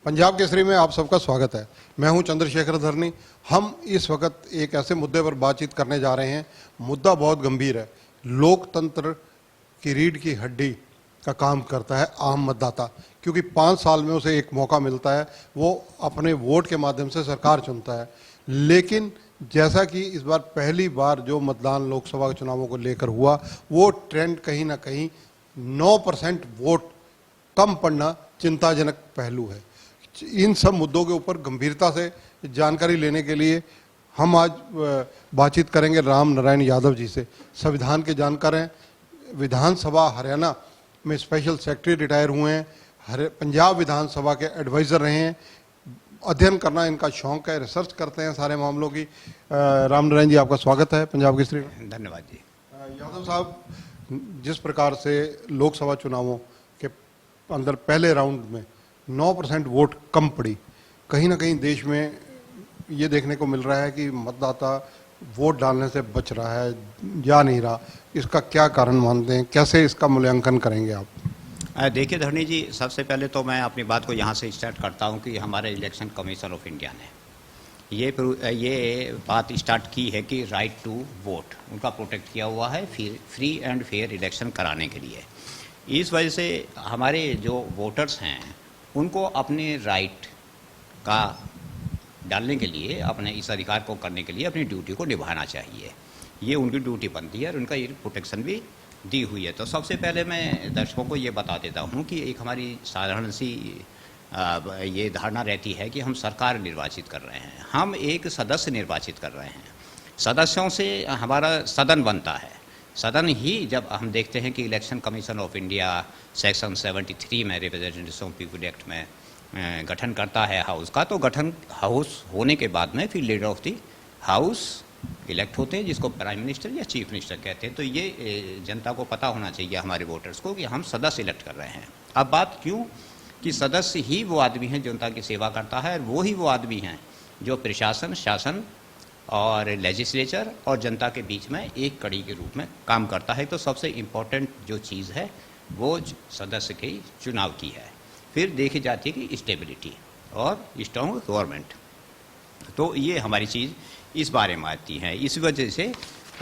पंजाब केसरी में आप सबका स्वागत है। मैं हूं चंद्रशेखर धरनी। हम इस वक्त एक ऐसे मुद्दे पर बातचीत करने जा रहे हैं। मुद्दा बहुत गंभीर है। लोकतंत्र की रीढ़ की हड्डी का काम करता है आम मतदाता, क्योंकि 5 साल में उसे एक मौका मिलता है, वो अपने वोट के माध्यम से सरकार चुनता है। लेकिन जैसा कि इस बार पहली बार जो मतदान लोकसभा चुनावों को लेकर हुआ, वो ट्रेंड कहीं ना कहीं 9% वोट कम पड़ना चिंताजनक पहलू है। इन सब मुद्दों के ऊपर गंभीरता से जानकारी लेने के लिए हम आज बातचीत करेंगे राम नारायण यादव जी से। संविधान के जानकार हैं, विधानसभा हरियाणा में स्पेशल सेक्रेटरी रिटायर हुए हैं, पंजाब विधानसभा के एडवाइज़र रहे हैं। अध्ययन करना इनका शौक है, रिसर्च करते हैं सारे मामलों की। राम नारायण जी, आपका स्वागत है पंजाब केसरी में। धन्यवाद जी। यादव साहब, जिस प्रकार से लोकसभा चुनावों के अंदर पहले राउंड में 9% वोट कम पड़ी, कहीं ना कहीं देश में ये देखने को मिल रहा है कि मतदाता वोट डालने से बच रहा है, जा नहीं रहा। इसका क्या कारण मानते हैं, कैसे इसका मूल्यांकन करेंगे आप? देखिए धरनी जी, सबसे पहले तो मैं अपनी बात को यहाँ से स्टार्ट करता हूँ कि हमारे इलेक्शन कमीशन ऑफ इंडिया ने ये बात स्टार्ट की है कि राइट टू वोट उनका प्रोटेक्ट किया हुआ है फ्री एंड फेयर इलेक्शन कराने के लिए। इस वजह से हमारे जो वोटर्स हैं उनको अपने राइट का डालने के लिए, अपने इस अधिकार को करने के लिए अपनी ड्यूटी को निभाना चाहिए। ये उनकी ड्यूटी बनती है और उनका ये प्रोटेक्शन भी दी हुई है। तो सबसे पहले मैं दर्शकों को ये बता देता हूँ कि एक हमारी साधारण सी ये धारणा रहती है कि हम सरकार निर्वाचित कर रहे हैं, हम एक सदस्य निर्वाचित कर रहे हैं। सदस्यों से हमारा सदन बनता है। सदन ही जब हम देखते हैं कि election commission of India section 73 में रिप्रेजेंटेटिव्स ऑफ पीपल एक्ट में गठन करता है हाउस का, तो गठन हाउस होने के बाद में फिर leader of the house elect होते हैं, जिसको प्राइम मिनिस्टर या चीफ मिनिस्टर कहते हैं। तो ये जनता को पता होना चाहिए, हमारे वोटर्स को, कि हम सदस्य इलेक्ट कर रहे हैं। अब बात क्यों कि सदस्य ही वो आदमी हैं जो जनता की सेवा करता है, और वो ही वो आदमी हैं जो प्रशासन, शासन और लेजिस्लेचर और जनता के बीच में एक कड़ी के रूप में काम करता है। तो सबसे इम्पोर्टेंट जो चीज़ है वो सदस्य के चुनाव की है। फिर देखी जाती है कि स्टेबिलिटी और स्ट्रॉन्ग गवर्नमेंट। तो ये हमारी चीज़ इस बारे में आती है। इस वजह से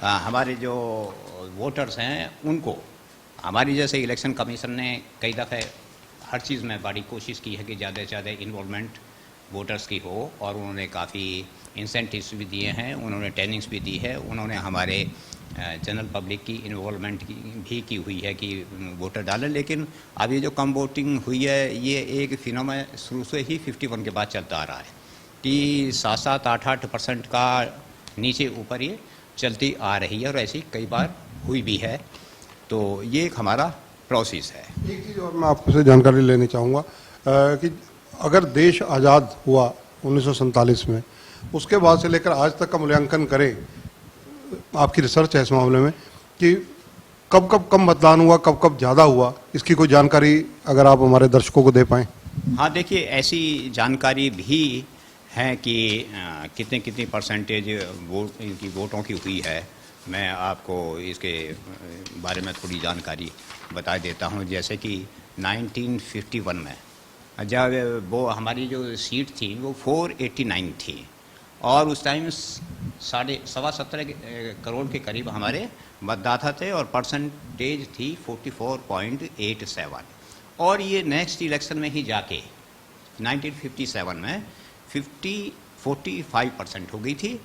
हमारे जो वोटर्स हैं उनको, हमारी जैसे इलेक्शन कमीशन ने कई दफ़े हर चीज़ में बड़ी कोशिश की है कि ज़्यादा से ज़्यादा इन्वॉल्वमेंट वोटर्स की हो, और उन्होंने काफ़ी इंसेंटिव्स भी दिए हैं, उन्होंने ट्रेनिंग्स भी दी है, उन्होंने हमारे जनरल पब्लिक की इन्वॉल्वमेंट भी की हुई है कि वोटर डालें। लेकिन अब ये जो कम वोटिंग हुई है, ये एक फिनोमेना शुरू से ही 51 के बाद चलता आ रहा है कि 7-7, 8-8% का नीचे ऊपर ये चलती आ रही है, और ऐसी कई बार हुई भी है। तो ये एक हमारा प्रोसेस है। एक चीज़ और मैं आपसे जानकारी लेनी चाहूँगा कि अगर देश आज़ाद हुआ 1947 में, उसके बाद से लेकर आज तक का मूल्यांकन करें, आपकी रिसर्च है इस मामले में, कि कब कब कम मतदान हुआ, कब कब ज़्यादा हुआ, इसकी कोई जानकारी अगर आप हमारे दर्शकों को दे पाएँ। हाँ, देखिए, ऐसी जानकारी भी है कि कितने कितनी परसेंटेज वोट इनकी वोटों की हुई है। मैं आपको इसके बारे में थोड़ी जानकारी बता देता हूँ। जैसे कि 1951 में जब वो हमारी जो सीट थी वो 489 थी, और उस टाइम 17.25 करोड़ के करीब हमारे मतदाता थे, और परसेंटेज थी 44.87। और ये नेक्स्ट इलेक्शन में ही जाके 1957 में 45% हो गई थी,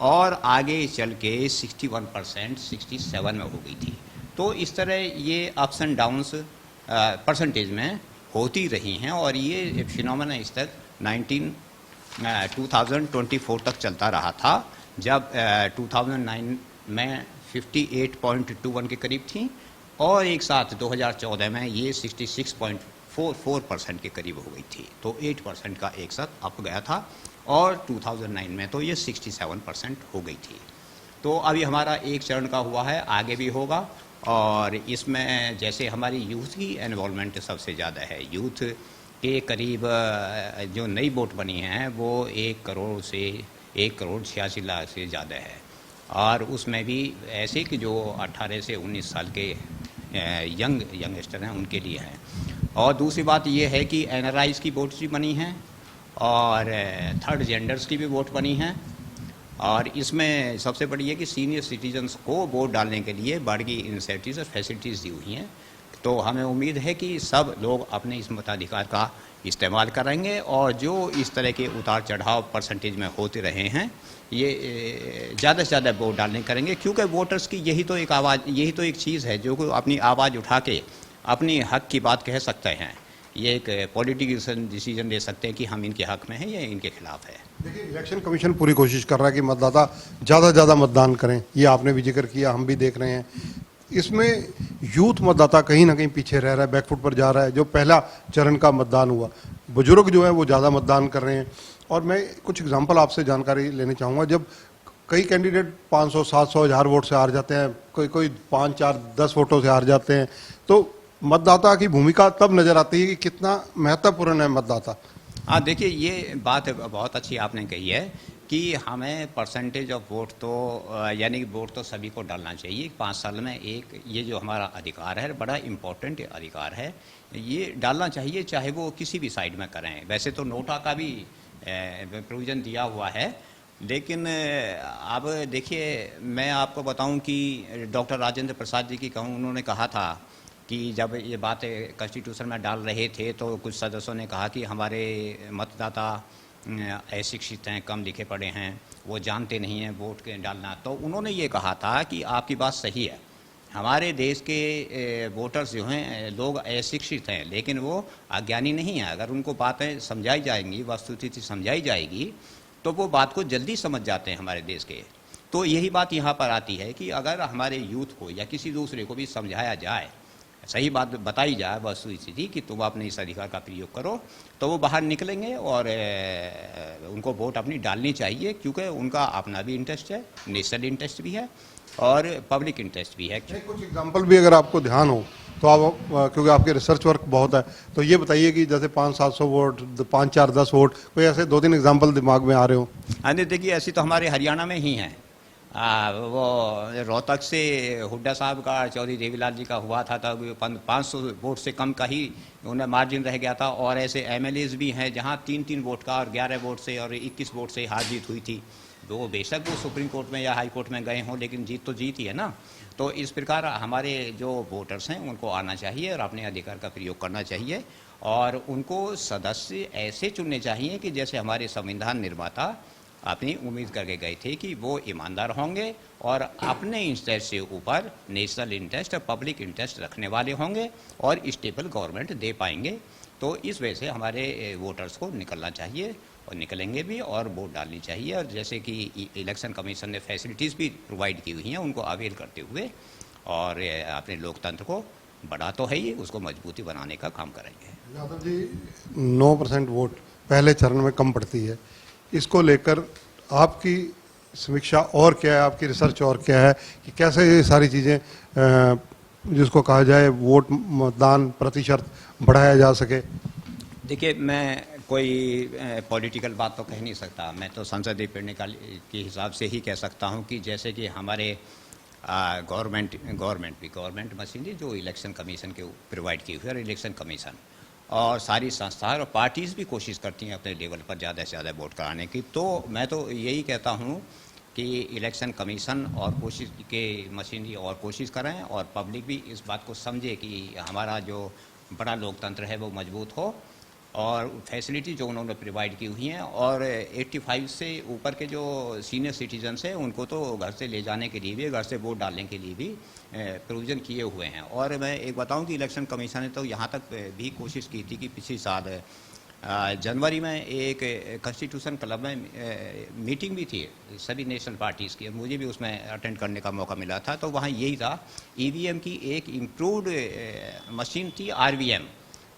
और आगे चल के 61%, 67 में हो गई थी। तो इस तरह ये अप्स एंड डाउन्स परसेंटेज में होती रही हैं, और ये फिनोमेना इस तक 2024 तक चलता रहा था, जब 2009 में 58.21 के करीब थी, और एक साथ 2014 में ये 66.44% के करीब हो गई थी। तो 8% का एक साथ अप गया था, और 2009 में तो ये 67% हो गई थी। तो अभी हमारा एक चरण का हुआ है, आगे भी होगा। और इसमें जैसे हमारी यूथ की इन्वॉल्वमेंट सबसे ज़्यादा है। यूथ के करीब जो नई वोट बनी हैं वो 1,86 लाख से ज़्यादा है, और उसमें भी ऐसे कि जो 18 से 19 साल के यंगस्टर हैं उनके लिए हैं। और दूसरी बात ये है कि एनआरआईज की वोट्स भी बनी हैं और थर्ड जेंडर्स की भी वोट बनी हैं। और इसमें सबसे बड़ी है कि सीनियर सिटीजन्स को वोट डालने के लिए बड़ी इंसेंटिव्स और फैसिलिटीज़ दी हुई हैं। तो हमें उम्मीद है कि सब लोग अपने इस मताधिकार का इस्तेमाल करेंगे और जो इस तरह के उतार चढ़ाव परसेंटेज में होते रहे हैं ये ज़्यादा से ज़्यादा वोट डालने करेंगे, क्योंकि वोटर्स की यही तो एक आवाज़, यही तो एक चीज़ है जो अपनी आवाज़ उठा के अपनी हक की बात कह सकते हैं। ये एक पॉलिटिकल डिसीजन ले सकते हैं कि हम इनके हक में हैं या इनके खिलाफ है। देखिए, इलेक्शन कमीशन पूरी कोशिश कर रहा है कि मतदाता ज़्यादा से ज़्यादा मतदान करें, ये आपने भी जिक्र किया, हम भी देख रहे हैं। इसमें यूथ मतदाता कहीं ना कहीं पीछे रह रहा है, बैकफुट पर जा रहा है। जो पहला चरण का मतदान हुआ, बुजुर्ग जो है वो ज़्यादा मतदान कर रहे हैं। और मैं कुछ एग्जांपल आपसे जानकारी लेना चाहूँगा। जब कई कैंडिडेट 500, 700, 1000 वोट से हार जाते हैं, कोई 5, 4, 10 वोटों से हार जाते हैं, तो मतदाता की भूमिका तब नज़र आती है कि कितना महत्वपूर्ण है मतदाता। हाँ, देखिए ये बात बहुत अच्छी आपने कही है कि हमें परसेंटेज ऑफ वोट तो यानी कि वोट तो सभी को डालना चाहिए। 5 साल में एक ये जो हमारा अधिकार है, बड़ा इम्पोर्टेंट अधिकार है, ये डालना चाहिए, चाहे वो किसी भी साइड में करें। वैसे तो नोटा का भी प्रोविज़न दिया हुआ है, लेकिन अब देखिए मैं आपको बताऊं कि डॉक्टर राजेंद्र प्रसाद जी की कहूँ, उन्होंने कहा था कि जब ये बात कॉन्स्टिट्यूशन में डाल रहे थे तो कुछ सदस्यों ने कहा कि हमारे मतदाता अशिक्षित हैं, कम लिखे पढ़े हैं, वो जानते नहीं हैं वोट के डालना। तो उन्होंने ये कहा था कि आपकी बात सही है, हमारे देश के वोटर्स जो हैं लोग अशिक्षित हैं, लेकिन वो अज्ञानी नहीं हैं। अगर उनको बातें समझाई जाएंगी, वस्तुस्थिति समझाई जाएगी, तो वो बात को जल्दी समझ जाते हैं हमारे देश के। तो यही बात यहाँ पर आती है कि अगर हमारे यूथ को या किसी दूसरे को भी समझाया जाए, सही बात बताई जाए वस्तुस्थिति कि तुम अपने इस अधिकार का प्रयोग करो, तो वो बाहर निकलेंगे और उनको वोट अपनी डालनी चाहिए, क्योंकि उनका अपना भी इंटरेस्ट है, नेशनल इंटरेस्ट भी है और पब्लिक इंटरेस्ट भी है। कुछ एग्जांपल भी अगर आपको ध्यान हो तो आप, क्योंकि आपके रिसर्च वर्क बहुत है, तो ये बताइए कि जैसे 500-700 वोट, 5, 4, 10 वोट, कोई ऐसे 2-3 एग्जांपल दिमाग में आ रहे हो? हाँ, देखिए ऐसी तो हमारे हरियाणा में ही हैं। वो रोहतक से हुड्डा साहब का, चौधरी देवीलाल जी का हुआ था, तब 500 वोट से कम का ही उन्हें मार्जिन रह गया था। और ऐसे एमएलएज भी हैं जहां 3-3 वोट का और 11 वोट से और 21 वोट से हार जीत हुई थी। वो बेशक वो सुप्रीम कोर्ट में या हाई कोर्ट में गए हों, लेकिन जीत तो जीत ही है ना। तो इस प्रकार हमारे जो वोटर्स हैं उनको आना चाहिए और अपने अधिकार का प्रयोग करना चाहिए, और उनको सदस्य ऐसे चुनने चाहिए कि जैसे हमारे संविधान निर्माता अपनी उम्मीद करके गए थे कि वो ईमानदार होंगे और अपने इंटरेस्ट से ऊपर नेशनल इंटरेस्ट और पब्लिक इंटरेस्ट रखने वाले होंगे और स्टेबल गवर्नमेंट दे पाएंगे। तो इस वजह से हमारे वोटर्स को निकलना चाहिए और निकलेंगे भी और वोट डालनी चाहिए। और जैसे कि इलेक्शन कमीशन ने फैसिलिटीज़ भी प्रोवाइड की हुई हैं, उनको अवेल करते हुए और अपने लोकतंत्र को बड़ा तो है ही, उसको मजबूती बनाने का काम करेंगे। यादव जी, 9% वोट पहले चरण में कम पड़ती है, इसको लेकर आपकी समीक्षा और क्या है, आपकी रिसर्च और क्या है कि कैसे ये सारी चीज़ें जिसको कहा जाए वोट मतदान प्रतिशत बढ़ाया जा सके? देखिए मैं कोई पॉलिटिकल बात तो कह नहीं सकता, मैं तो संसदीय प्रणाली के हिसाब से ही कह सकता हूं कि जैसे कि हमारे गवर्नमेंट मशीनरी जो इलेक्शन कमीशन के प्रोवाइड की हुई है, और इलेक्शन कमीशन और सारी संस्थाएं और पार्टीज़ भी कोशिश करती हैं अपने लेवल पर ज़्यादा से ज़्यादा वोट कराने की। तो मैं तो यही कहता हूं कि इलेक्शन कमीशन और कोशिश के मशीनरी और कोशिश करें और पब्लिक भी इस बात को समझे कि हमारा जो बड़ा लोकतंत्र है वो मजबूत हो, और फैसिलिटी जो उन्होंने प्रोवाइड की हुई हैं, और 85 से ऊपर के जो सीनियर सिटीजन्स हैं उनको तो घर से ले जाने के लिए भी, घर से वोट डालने के लिए भी प्रोविज़न किए हुए हैं। और मैं एक बताऊं कि इलेक्शन कमीशन ने तो यहाँ तक भी कोशिश की थी कि पिछले साल जनवरी में एक कॉन्स्टिट्यूशन क्लब में मीटिंग भी थी सभी नेशनल पार्टीज़ की, मुझे भी उसमें अटेंड करने का मौका मिला था। तो वहाँ यही था, ईवीएम की एक इम्प्रूव्ड मशीन थी आरवीएम,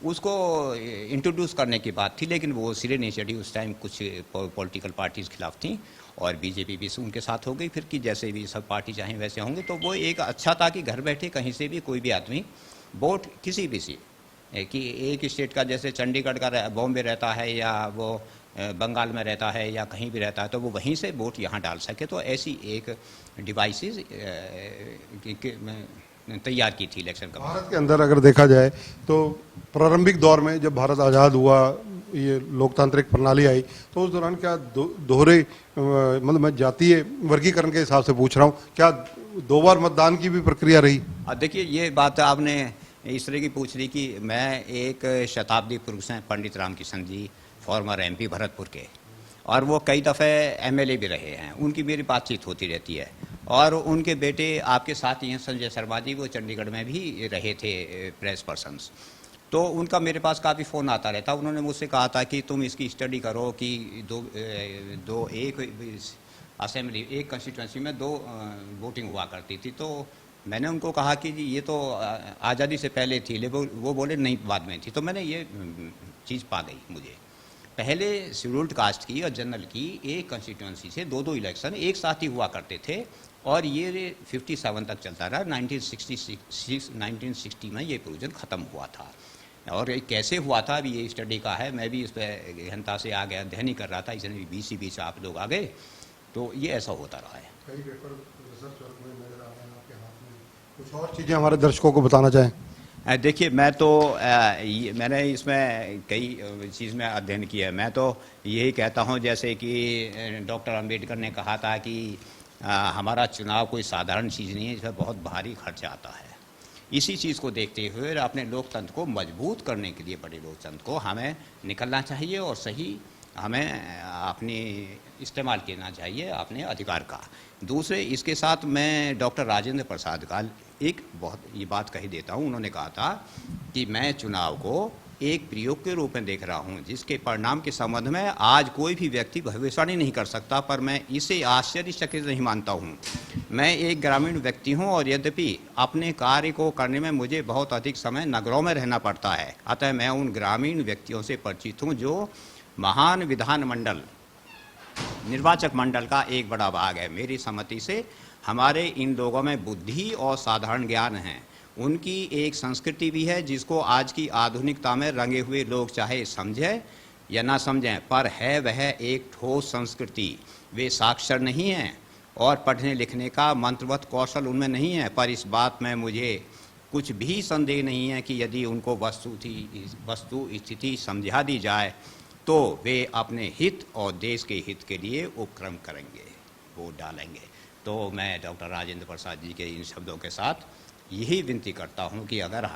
उसको इंट्रोड्यूस करने की बात थी, लेकिन वो सिरे नहीं चढ़ी। उस टाइम कुछ पॉलिटिकल पार्टीज़ खिलाफ थी और बीजेपी भी उनके साथ हो गई फिर कि जैसे भी सब पार्टी चाहें वैसे होंगे। तो वो एक अच्छा था कि घर बैठे कहीं से भी कोई भी आदमी वोट किसी भी सी कि एक स्टेट का, जैसे चंडीगढ़ का बॉम्बे रहता है या वो बंगाल में रहता है या कहीं भी रहता है, तो वो वहीं से वोट यहाँ डाल सके। तो ऐसी एक डिवाइसेस तैयार की थी इलेक्शन कमीशन। भारत के अंदर अगर देखा जाए तो प्रारंभिक दौर में जब भारत आज़ाद हुआ, ये लोकतांत्रिक प्रणाली आई, तो उस दौरान क्या दोहरे मतलब मैं जातीय वर्गीकरण के हिसाब से पूछ रहा हूँ, क्या 2 बार मतदान की भी प्रक्रिया रही? देखिए, ये बात आपने इस तरह की पूछ ली कि मैं एक शताब्दी पुरुष हैं पंडित रामकिशन जी, फॉर्मर एमपी भरतपुर के, और वो कई दफ़े एमएलए भी रहे हैं, उनकी मेरी बातचीत होती रहती है। और उनके बेटे आपके साथ ही हैं संजय शर्मा जी, वो चंडीगढ़ में भी रहे थे प्रेस पर्सन्स, तो उनका मेरे पास काफ़ी फ़ोन आता रहता। उन्होंने मुझसे कहा था कि तुम इसकी स्टडी करो कि एक असेंबली, एक कंस्टिट्यूंसी में 2 वोटिंग हुआ करती थी। तो मैंने उनको कहा कि जी ये तो आज़ादी से पहले थी, लेकिन वो बोले नहीं बाद में थी। तो मैंने ये चीज़ पा गई मुझे, पहले शेड्यूल्ड कास्ट की और जनरल की एक कंस्टिट्यूंसी से 2-2 इलेक्शन एक साथ ही हुआ करते थे, और ये 57 तक चलता रहा। 1960 में ये प्रोविजन ख़त्म हुआ था। और ये कैसे हुआ था अभी ये स्टडी का है, मैं भी इस पर गहनता से आगे अध्ययन ही कर रहा था, इसलिए बीच आप लोग आ गए, तो ये ऐसा होता रहा है। कई पेपर रिसर्च वर्क में नजर आ रहे हैं आपके हाथ में, कुछ और चीज़ें हमारे दर्शकों को बताना चाहें? देखिए, मैं तो मैंने इसमें कई चीज़ में अध्ययन किया है। मैं तो यही कहता हूँ, जैसे कि डॉक्टर अंबेडकर ने कहा था कि हमारा चुनाव कोई साधारण चीज़ नहीं है, इसमें बहुत भारी खर्चा आता है। इसी चीज़ को देखते हुए अपने लोकतंत्र को मजबूत करने के लिए, बड़े लोकतंत्र को हमें निकलना चाहिए और सही हमें अपनी इस्तेमाल करना चाहिए अपने अधिकार का। दूसरे, इसके साथ मैं डॉक्टर राजेंद्र प्रसाद का एक बहुत ये बात कही देता हूँ। उन्होंने कहा था कि मैं चुनाव को एक प्रयोग के रूप में देख रहा हूँ, जिसके परिणाम के संबंध में आज कोई भी व्यक्ति भविष्यवाणी नहीं कर सकता, पर मैं इसे आश्चर्यचकित नहीं मानता हूँ। मैं एक ग्रामीण व्यक्ति हूँ और यद्यपि अपने कार्य को करने में मुझे बहुत अधिक समय नगरों में रहना पड़ता है, अतः मैं उन ग्रामीण व्यक्तियों से परिचित हूँ जो महान विधानमंडल निर्वाचक मंडल का एक बड़ा भाग है। मेरी सहमति से हमारे इन लोगों में बुद्धि और साधारण ज्ञान है। उनकी एक संस्कृति भी है जिसको आज की आधुनिकता में रंगे हुए लोग चाहे समझें या ना समझें, पर है वह एक ठोस संस्कृति। वे साक्षर नहीं हैं और पढ़ने लिखने का मंत्रवत कौशल उनमें नहीं है, पर इस बात में मुझे कुछ भी संदेह नहीं है कि यदि उनको वस्तु स्थिति समझा दी जाए तो वे अपने हित और देश के हित के लिए उपक्रम करेंगे, वोट डालेंगे। तो मैं डॉक्टर राजेंद्र प्रसाद जी के इन शब्दों के साथ यही विनती करता हूं कि अगर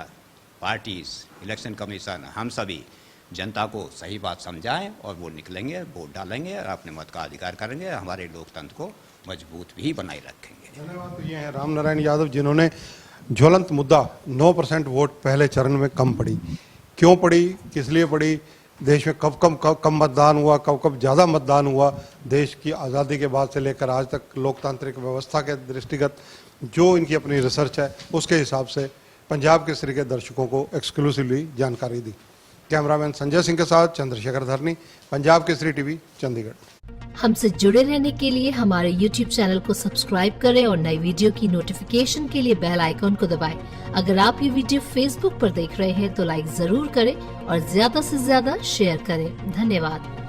पार्टीज, इलेक्शन कमीशन, हम सभी जनता को सही बात समझाएं और वो निकलेंगे, वोट डालेंगे और अपने मत का अधिकार करेंगे, हमारे लोकतंत्र को मजबूत भी बनाए रखेंगे। धन्यवाद। तो ये हैं राम नारायण यादव, जिन्होंने ज्वलंत मुद्दा 9% वोट पहले चरण में कम पड़ी, क्यों पड़ी, किस लिए पड़ी, देश में कब मतदान हुआ, कब ज़्यादा मतदान हुआ, देश की आज़ादी के बाद से लेकर आज तक लोकतांत्रिक व्यवस्था के दृष्टिगत जो इनकी अपनी रिसर्च है, उसके हिसाब से पंजाब केसरी के दर्शकों को एक्सक्लूसिवली जानकारी दी। कैमरामैन संजय सिंह के साथ चंद्रशेखर धरनी, पंजाब केसरी टीवी, चंडीगढ़। हमसे जुड़े रहने के लिए हमारे YouTube चैनल को सब्सक्राइब करें और नई वीडियो की नोटिफिकेशन के लिए बेल आइकॉन को दबाएं। अगर आप ये वीडियो Facebook पर देख रहे हैं तो लाइक जरूर करें और ज्यादा से ज्यादा शेयर करें। धन्यवाद।